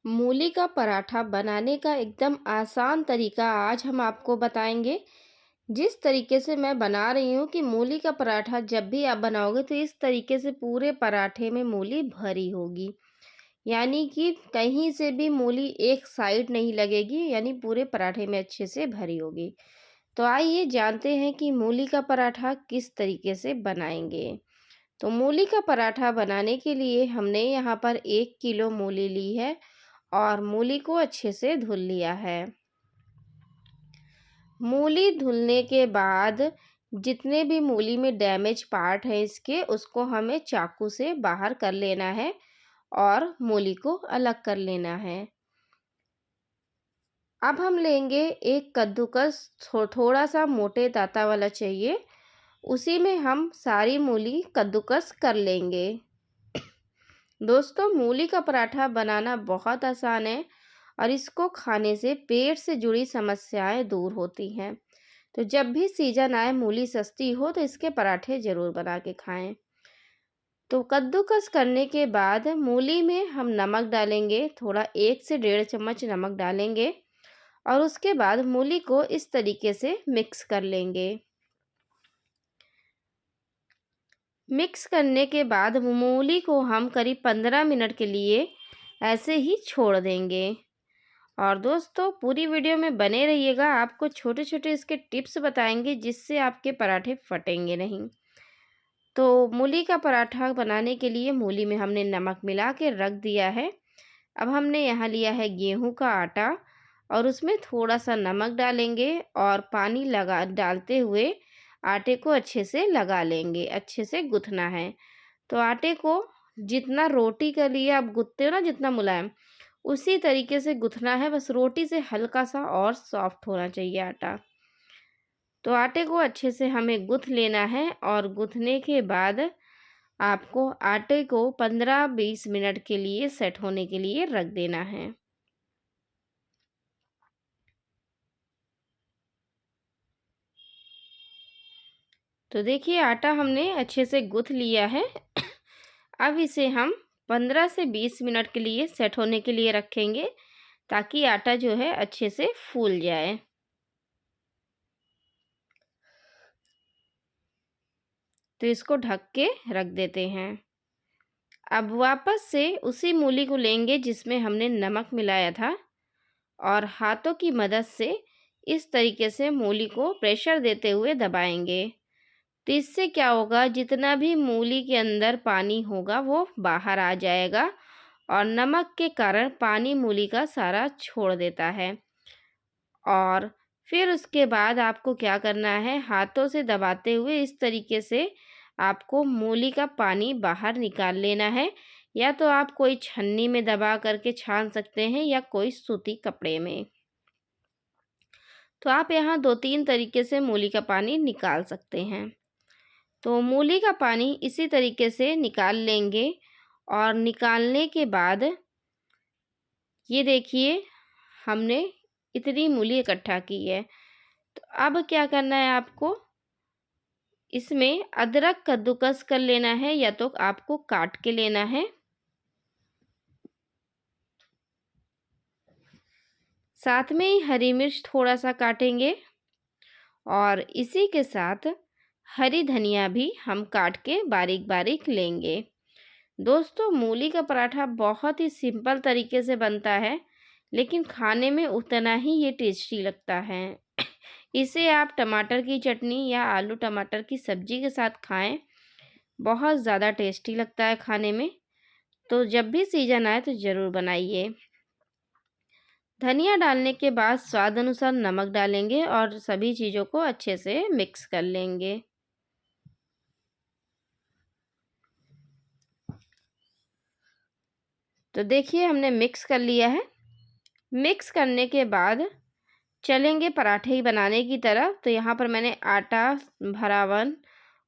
मूली का पराठा बनाने का एकदम आसान तरीका आज हम आपको बताएंगे। जिस तरीके से मैं बना रही हूँ कि मूली का पराठा जब भी आप बनाओगे तो इस तरीके से पूरे पराठे में मूली भरी होगी। यानी कि कहीं से भी मूली एक साइड नहीं लगेगी, यानी पूरे पराठे में अच्छे से भरी होगी। तो आइए जानते हैं कि मूली का पराठा किस तरीके से बनाएंगे। तो मूली का पराठा बनाने के लिए हमने यहाँ पर 1 किलो मूली ली है और मूली को अच्छे से धुल लिया है। मूली धुलने के बाद जितने भी मूली में डैमेज पार्ट है इसके, उसको हमें चाकू से बाहर कर लेना है और मूली को अलग कर लेना है। अब हम लेंगे एक कद्दूकस, थोड़ा सा मोटे दाता वाला चाहिए, उसी में हम सारी मूली कद्दूकस कर लेंगे। दोस्तों, मूली का पराठा बनाना बहुत आसान है और इसको खाने से पेट से जुड़ी समस्याएं दूर होती हैं। तो जब भी सीजन आए, मूली सस्ती हो तो इसके पराठे ज़रूर बना के खाएं। तो कद्दूकस करने के बाद मूली में हम नमक डालेंगे, थोड़ा 1 से 1.5 चम्मच नमक डालेंगे और उसके बाद मूली को इस तरीके से मिक्स कर लेंगे। मिक्स करने के बाद मूली को हम करीब 15 मिनट के लिए ऐसे ही छोड़ देंगे। और दोस्तों, पूरी वीडियो में बने रहिएगा, आपको छोटे छोटे इसके टिप्स बताएंगे जिससे आपके पराठे फटेंगे नहीं। तो मूली का पराठा बनाने के लिए मूली में हमने नमक मिला के रख दिया है। अब हमने यहाँ लिया है गेहूं का आटा और उसमें थोड़ा सा नमक डालेंगे और पानी लगा डालते हुए आटे को अच्छे से लगा लेंगे, अच्छे से गूँथना है। तो आटे को जितना रोटी के लिए आप गूँथते हो ना, जितना मुलायम, उसी तरीके से गूँथना है, बस रोटी से हल्का सा और सॉफ्ट होना चाहिए आटा। तो आटे को अच्छे से हमें गूँथ लेना है और गूँथने के बाद आपको आटे को 15-20 मिनट के लिए सेट होने के लिए रख देना है। तो देखिए, आटा हमने अच्छे से गूँथ लिया है। अब इसे हम 15 से 20 मिनट के लिए सेट होने के लिए रखेंगे ताकि आटा जो है अच्छे से फूल जाए। तो इसको ढक के रख देते हैं। अब वापस से उसी मूली को लेंगे जिसमें हमने नमक मिलाया था और हाथों की मदद से इस तरीके से मूली को प्रेशर देते हुए दबाएंगे। तो इससे क्या होगा, जितना भी मूली के अंदर पानी होगा वो बाहर आ जाएगा और नमक के कारण पानी मूली का सारा छोड़ देता है। और फिर उसके बाद आपको क्या करना है, हाथों से दबाते हुए इस तरीके से आपको मूली का पानी बाहर निकाल लेना है। या तो आप कोई छन्नी में दबा करके छान सकते हैं या कोई सूती कपड़े में। तो आप यहाँ 2-3 तरीके से मूली का पानी निकाल सकते हैं। तो मूली का पानी इसी तरीके से निकाल लेंगे और निकालने के बाद ये देखिए, हमने इतनी मूली इकट्ठा की है। तो अब क्या करना है आपको, इसमें अदरक कद्दूकस कर लेना है या तो आपको काट के लेना है। साथ में ही हरी मिर्च थोड़ा सा काटेंगे और इसी के साथ हरी धनिया भी हम काट के बारीक बारीक लेंगे। दोस्तों, मूली का पराठा बहुत ही सिंपल तरीके से बनता है, लेकिन खाने में उतना ही ये टेस्टी लगता है। इसे आप टमाटर की चटनी या आलू टमाटर की सब्जी के साथ खाएं, बहुत ज़्यादा टेस्टी लगता है खाने में। तो जब भी सीजन आए तो ज़रूर बनाइए। धनिया डालने के बाद स्वाद अनुसार नमक डालेंगे और सभी चीज़ों को अच्छे से मिक्स कर लेंगे। तो देखिए, हमने मिक्स कर लिया है। मिक्स करने के बाद चलेंगे पराठे ही बनाने की तरफ। तो यहाँ पर मैंने आटा, भरावन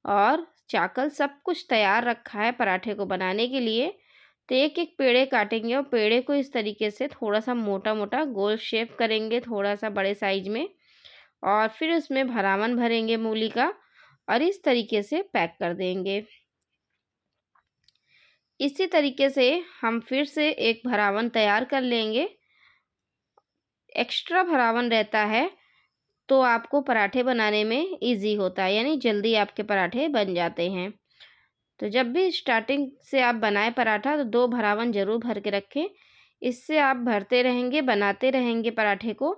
और चाकल सब कुछ तैयार रखा है पराठे को बनाने के लिए। तो एक एक पेड़े काटेंगे और पेड़े को इस तरीके से थोड़ा सा मोटा मोटा गोल शेप करेंगे, थोड़ा सा बड़े साइज में, और फिर उसमें भरावन भरेंगे मूली का और इस तरीके से पैक कर देंगे। इसी तरीके से हम फिर से एक भरावन तैयार कर लेंगे। एक्स्ट्रा भरावन रहता है तो आपको पराठे बनाने में ईज़ी होता है, यानी जल्दी आपके पराठे बन जाते हैं। तो जब भी स्टार्टिंग से आप बनाएं पराठा तो 2 भरावन ज़रूर भर के रखें। इससे आप भरते रहेंगे, बनाते रहेंगे पराठे को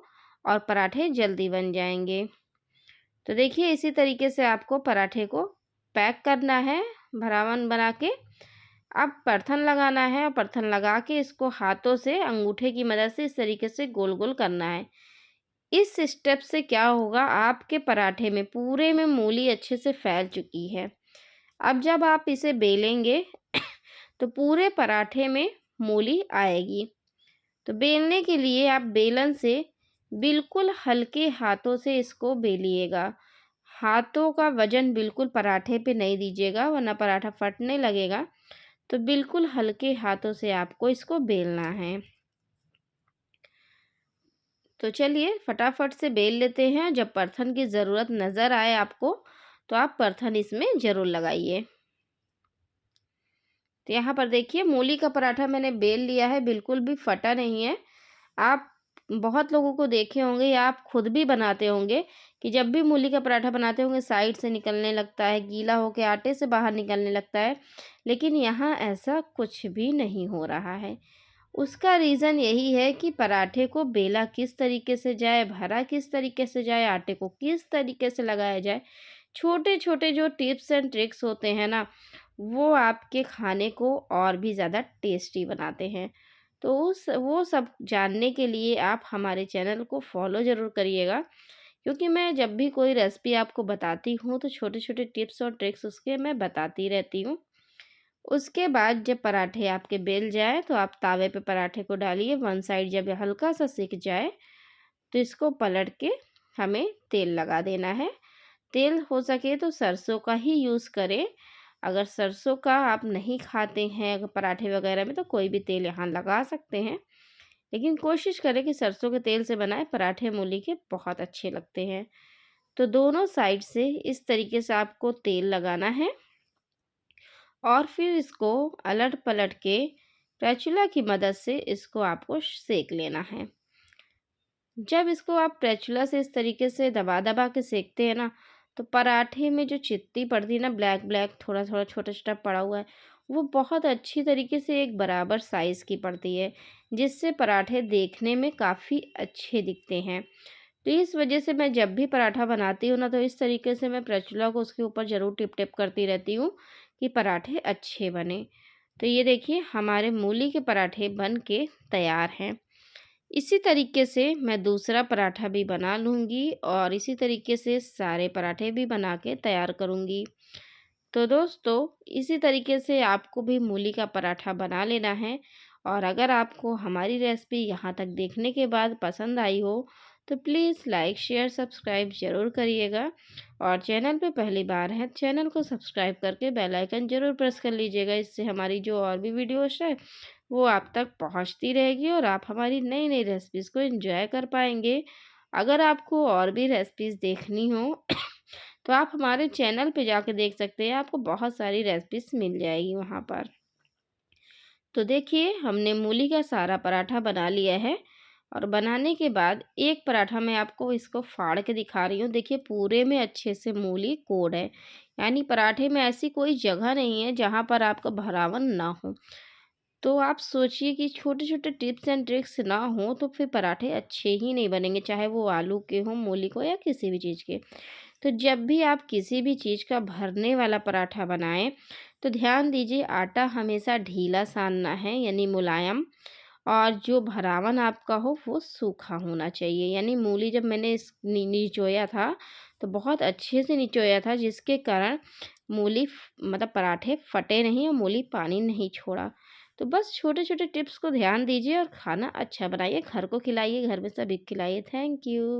और पराठे जल्दी बन जाएंगे। तो देखिए इसी तरीके से आपको पराठे को पैक करना है भरावन बना के। अब परथन लगाना है और परथन लगा के इसको हाथों से अंगूठे की मदद से इस तरीके से गोल गोल करना है। इस स्टेप से क्या होगा, आपके पराठे में पूरे में मूली अच्छे से फैल चुकी है। अब जब आप इसे बेलेंगे तो पूरे पराठे में मूली आएगी। तो बेलने के लिए आप बेलन से बिल्कुल हल्के हाथों से इसको बेलिएगा। हाथों का वजन बिल्कुल पराठे पे नहीं दीजिएगा वरना पराठा फटने लगेगा। तो बिल्कुल हल्के हाथों से आपको इसको बेलना है। तो चलिए फटाफट से बेल लेते हैं। जब परथन की ज़रूरत नज़र आए आपको तो आप परथन इसमें ज़रूर लगाइए। तो यहाँ पर देखिए मूली का पराठा मैंने बेल लिया है, बिल्कुल भी फटा नहीं है। आप बहुत लोगों को देखे होंगे या आप खुद भी बनाते होंगे कि जब भी मूली का पराठा बनाते होंगे साइड से निकलने लगता है, गीला होकर आटे से बाहर निकलने लगता है। लेकिन यहाँ ऐसा कुछ भी नहीं हो रहा है। उसका रीज़न यही है कि पराठे को बेला किस तरीके से जाए, भरा किस तरीके से जाए, आटे को किस तरीके से लगाया जाए। छोटे छोटे जो टिप्स एंड ट्रिक्स होते हैं ना, वो आपके खाने को और भी ज़्यादा टेस्टी बनाते हैं। तो वो सब जानने के लिए आप हमारे चैनल को फॉलो ज़रूर करिएगा, क्योंकि मैं जब भी कोई रेसिपी आपको बताती हूँ तो छोटे छोटे टिप्स और ट्रिक्स उसके मैं बताती रहती हूँ। उसके बाद जब पराठे आपके बेल जाए तो आप तावे पे पराठे को डालिए। वन साइड जब हल्का सा सिक जाए तो इसको पलट के हमें तेल लगा देना है। तेल हो सके तो सरसों का ही यूज़ करें। अगर सरसों का आप नहीं खाते हैं अगर पराठे वगैरह में तो कोई भी तेल यहाँ लगा सकते हैं, लेकिन कोशिश करें कि सरसों के तेल से बनाए पराठे मूली के बहुत अच्छे लगते हैं। तो दोनों साइड से इस तरीके से आपको तेल लगाना है और फिर इसको अलट पलट के स्पैचुला की मदद से इसको आपको सेक लेना है। जब इसको आप स्पैचुला से इस तरीके से दबा दबा के सेकते हैं ना, तो पराठे में जो चित्ती पड़ती है ना, ब्लैक ब्लैक थोड़ा थोड़ा छोटा छोटा पड़ा हुआ है, वो बहुत अच्छी तरीके से एक बराबर साइज़ की पड़ती है, जिससे पराठे देखने में काफ़ी अच्छे दिखते हैं। तो इस वजह से मैं जब भी पराठा बनाती हूँ ना, तो इस तरीके से मैं स्पैचुला को उसके ऊपर ज़रूर टिप टिप करती रहती हूँ कि पराठे अच्छे बने। तो ये देखिए हमारे मूली के पराठे बन के तैयार हैं। इसी तरीके से मैं दूसरा पराठा भी बना लूँगी और इसी तरीके से सारे पराठे भी बना के तैयार करूँगी। तो दोस्तों इसी तरीके से आपको भी मूली का पराठा बना लेना है। और अगर आपको हमारी रेसिपी यहाँ तक देखने के बाद पसंद आई हो तो प्लीज़ लाइक शेयर सब्सक्राइब ज़रूर करिएगा। और चैनल पे पहली बार है चैनल को सब्सक्राइब करके बेल आइकन ज़रूर प्रेस कर लीजिएगा। इससे हमारी जो और भी वीडियोस है वो आप तक पहुँचती रहेगी और आप हमारी नई नई रेसिपीज़ को एंजॉय कर पाएंगे। अगर आपको और भी रेसिपीज़ देखनी हो तो आप हमारे चैनल पे जाके देख सकते हैं, आपको बहुत सारी रेसिपीज़ मिल जाएगी वहाँ पर। तो देखिए हमने मूली का सारा पराठा बना लिया है और बनाने के बाद एक पराठा मैं आपको इसको फाड़ के दिखा रही हूँ। देखिए पूरे में अच्छे से मूली कोड है, यानी पराठे में ऐसी कोई जगह नहीं है जहाँ पर आपका भरावन ना हो। तो आप सोचिए कि छोटे छोटे टिप्स एंड ट्रिक्स ना हो तो फिर पराठे अच्छे ही नहीं बनेंगे, चाहे वो आलू के हों, मूली को या किसी भी चीज़ के। तो जब भी आप किसी भी चीज़ का भरने वाला पराठा बनाएं तो ध्यान दीजिए आटा हमेशा ढीला सानना है, यानी मुलायम। और जो भरावन आपका हो वो सूखा होना चाहिए। यानी मूली जब मैंने निचोया था तो बहुत अच्छे से निचोया था, जिसके कारण मूली मतलब पराठे फटे नहीं और मूली पानी नहीं छोड़ा। तो बस छोटे छोटे टिप्स को ध्यान दीजिए और खाना अच्छा बनाइए, घर को खिलाइए, घर में सभी खिलाइए। Thank you.